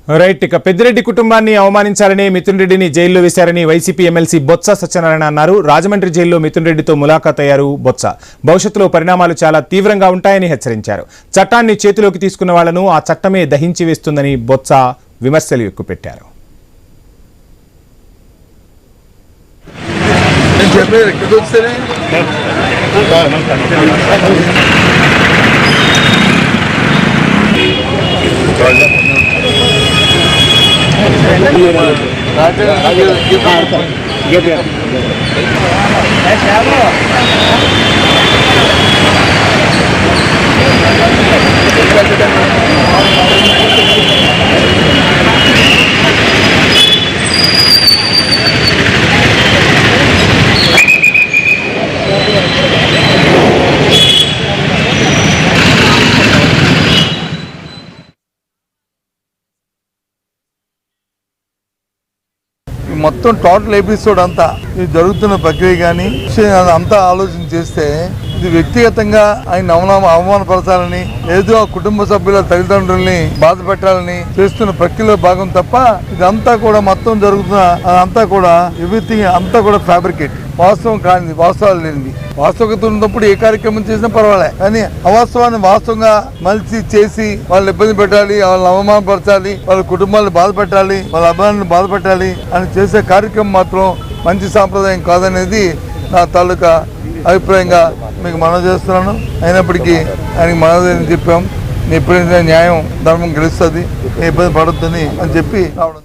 Right. ఇక పెద్దిరెడ్డి కుటుంబాన్ని అవమానించాలని మిథున్ రెడ్డిని జైల్లో వేశారని వైసీపీ ఎమ్మెల్సీ బొత్స సత్యనారాయణ అన్నారు. రాజమండ్రి జైల్లో మిథున్ రెడ్డితో ములాఖాత్ అయ్యారు బొత్స. భవిష్యత్తులో పరిణామాలు చాలా తీవ్రంగా ఉంటాయని హెచ్చరించారు. చట్టాన్ని చేతిలోకి తీసుకున్న వాళ్లను ఆ చట్టమే దహించి వేస్తుందని బొత్స విమర్శలు ఎక్కుపెట్టారు. మొత్తం టోటల్ ఎపిసోడ్ అంతా ఇది జరుగుతున్న ప్రక్రియ కానీ అంతా ఆలోచన చేస్తే ఇది వ్యక్తిగతంగా ఆయన అవమానపరచాలని లేదు ఆ కుటుంబ సభ్యుల తల్లిదండ్రుల్ని బాధ పెట్టాలని చేస్తున్న ప్రక్రియలో భాగం తప్ప ఇదంతా కూడా మొత్తం జరుగుతున్న అదంతా కూడా ఎవ్రీథింగ్ అంతా కూడా ఫ్యాబ్రికేట్, వాస్తవం కానిది, వాస్తవాలు లేనిది. వాస్తవికత ఉన్నప్పుడు ఏ కార్యక్రమం చేసినా పర్వాలే, కానీ అవాస్తవాన్ని వాస్తవంగా మలిచి చేసి వాళ్ళు ఇబ్బంది పెట్టాలి, వాళ్ళని అవమానపరచాలి, వాళ్ళ కుటుంబాలను బాధ పెట్టాలి, వాళ్ళ అభిమానులను బాధ పెట్టాలి అని చేసే కార్యక్రమం మాత్రం మంచి సాంప్రదాయం కాదనేది నా తాలూకా అభిప్రాయంగా మీకు మనవి చేస్తున్నాను. అయినప్పటికీ ఆయనకి మనవి చెప్పాం, ఎప్పుడైనా న్యాయం ధర్మం గెలుస్తుంది, ఏ ఇబ్బంది పడుతుంది అని చెప్పి రావడం.